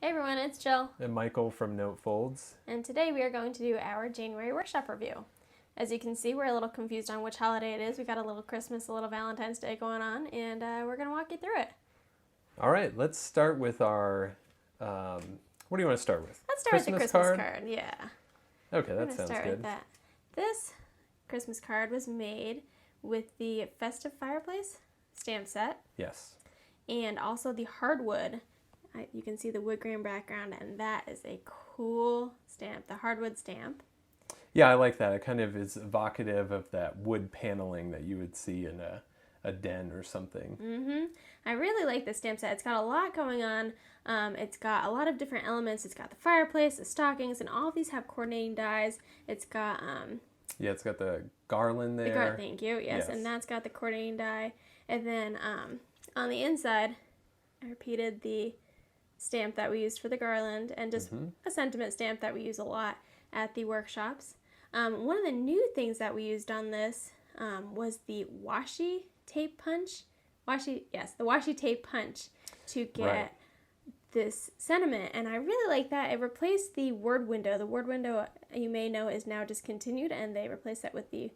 Hey everyone, it's Jill. And Michael from Note Folds. And today we are going to do our January workshop review. As you can see, we're a little confused on which holiday it is. We got a little Christmas, a little Valentine's Day going on, and we're going to walk you through it. All right, let's start with our, what do you want to start with? Let's start with the Christmas card. Yeah. Okay, that sounds start good. With that. This Christmas card was made with the Festive Fireplace stamp set. Yes. And also the hardwood. You can see the wood grain background, and that is a cool stamp, the hardwood stamp. Yeah, I like that. It kind of is evocative of that wood paneling that you would see in a den or something. Mm-hmm. I really like this stamp set. It's got a lot going on. It's got a lot of different elements. It's got the fireplace, the stockings, and all of these have coordinating dies. It's got... yeah, it's got the garland there. Thank you. Yes, and that's got the coordinating die. And then on the inside, I repeated the stamp that we used for the garland, and just a sentiment stamp that we use a lot at the workshops. One of the new things that we used on this was the washi tape punch. The washi tape punch to get this sentiment, and I really like that. It replaced the word window. The word window, you may know, is now discontinued, and they replaced that with the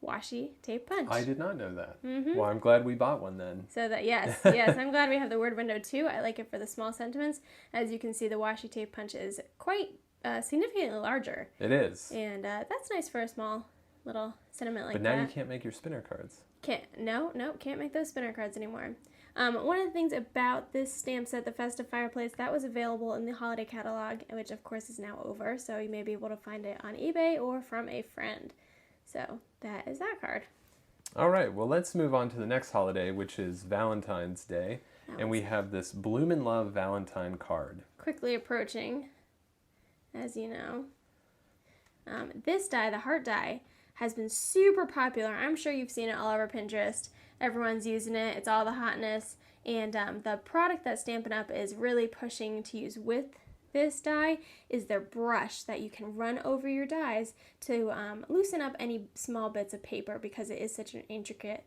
washi tape punch. I did not know that. Well, I'm glad we bought one then. So that, yes, I'm glad we have the word window too. I like it for the small sentiments. As you can see, the washi tape punch is quite significantly larger. It is. And that's nice for a small little sentiment like that. But now you can't make your spinner cards. Can't make those spinner cards anymore. One of the things about this stamp set, the Festive Fireplace, that was available in the holiday catalog, which of course is now over, so you may be able to find it on eBay or from a friend. So that is that card. All right, well, let's move on to the next holiday, which is Valentine's Day. And we have this Bloomin' Love Valentine card. Quickly approaching, as you know. This die, the heart die, has been super popular. I'm sure you've seen it all over Pinterest. Everyone's using it. It's all the hotness. And the product that Stampin' Up! Is really pushing to use with this die is their brush that you can run over your dies to loosen up any small bits of paper, because it is such an intricate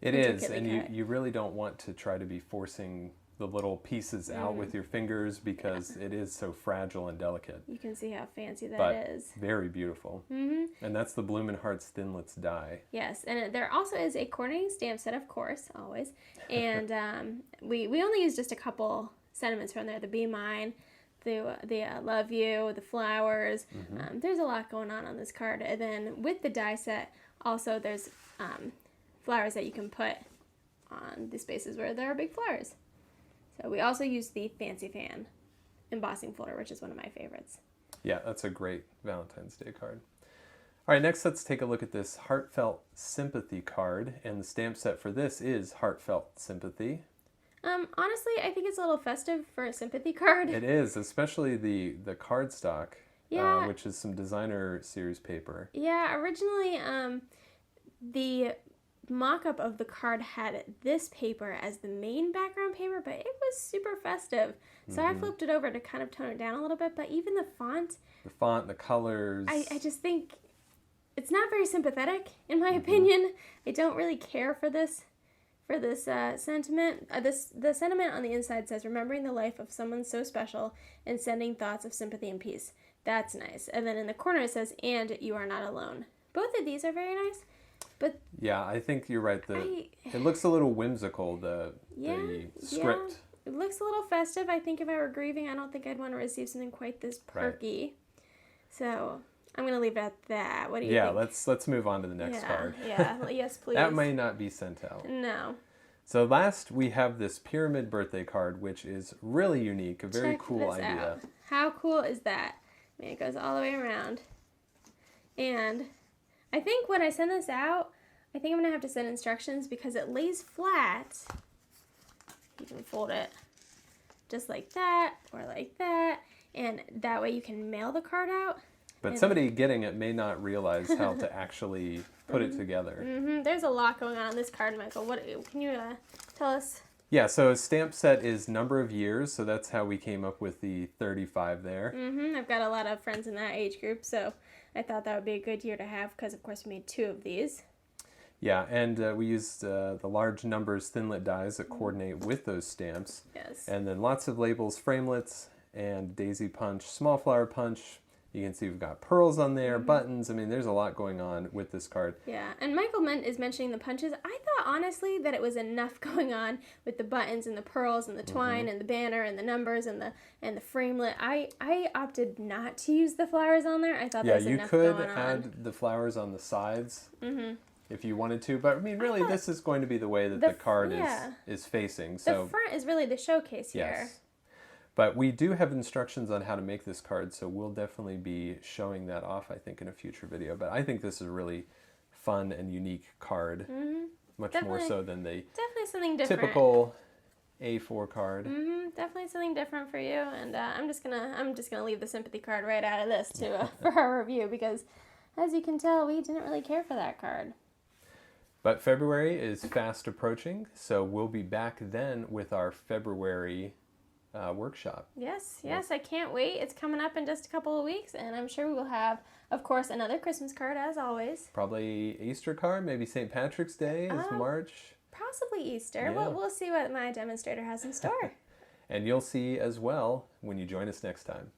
It is, and you really don't want to try to be forcing the little pieces out with your fingers, because it is so fragile and delicate. You can see how fancy that is. Very beautiful. And that's the Bloomin' Hearts Thinlits die. Yes, and there also is a coordinating stamp set, of course, always. And we only use just a couple sentiments from there. The Be Mine, the Love You, the flowers. There's a lot going on this card. And then with the die set, also there's flowers that you can put on the spaces where there are big flowers. So we also use the Fancy Fan embossing folder, which is one of my favorites. Yeah, that's a great Valentine's Day card. All right, next let's take a look at this Heartfelt Sympathy card. And the stamp set for this is Heartfelt Sympathy. Honestly, I think it's a little festive for a sympathy card. It is, especially the cardstock, Yeah. which is some designer series paper. Yeah, originally the mock-up of the card had this paper as the main background paper, but it was super festive. So I flipped it over to kind of tone it down a little bit, but even the font, The colors. I just think it's not very sympathetic, in my opinion. I don't really care for this sentiment. The sentiment on the inside says, remembering the life of someone so special and sending thoughts of sympathy and peace. That's nice. And then in the corner it says, and you are not alone. Both of these are very nice. But yeah, I think you're right. It looks a little whimsical, the script. Yeah. It looks a little festive. I think if I were grieving, I don't think I'd want to receive something quite this perky. Right. So I'm going to leave it at that. What do you think? Yeah, let's move on to the next card. Yeah, yes, please. That may not be sent out. No. So last we have this pyramid birthday card, which is really unique, a very cool idea. Out. How cool is that? I mean, it goes all the way around. And I think when I send this out, I think I'm going to have to send instructions, because it lays flat. You can fold it just like that or like that, and that way you can mail the card out. But somebody getting it may not realize how to actually put it together. There's a lot going on this card, Michael. What can you tell us? Yeah, so a stamp set is number of years, so that's how we came up with the 35 there. I've got a lot of friends in that age group, so I thought that would be a good year to have, because of course we made 2 of these. Yeah, and we used the large numbers Thinlit dies that coordinate with those stamps. Yes. And then lots of labels, framelits, and daisy punch, small flower punch. You can see we've got pearls on there, buttons. I mean, there's a lot going on with this card. Yeah, and Michael is mentioning the punches. I thought, honestly, that it was enough going on with the buttons and the pearls and the twine and the banner and the numbers and the framelit. I opted not to use the flowers on there. I thought there was enough going on. Yeah, you could add the flowers on the sides if you wanted to. But, I mean, really, this is going to be the way that the card is facing. So the front is really the showcase here. Yes. But we do have instructions on how to make this card, so we'll definitely be showing that off, I think, in a future video. But I think this is a really fun and unique card, much more so than the something different. Typical A4 card. Definitely something different for you. And I'm just gonna leave the sympathy card right out of this for our review because, as you can tell, we didn't really care for that card. But February is fast approaching, so we'll be back then with our February workshop. Yes, I can't wait. It's coming up in just a couple of weeks, and I'm sure we will have, of course, another Christmas card as always. Probably Easter card, maybe St. Patrick's Day is March. Possibly Easter. Yeah. We'll see what my demonstrator has in store. And you'll see as well when you join us next time.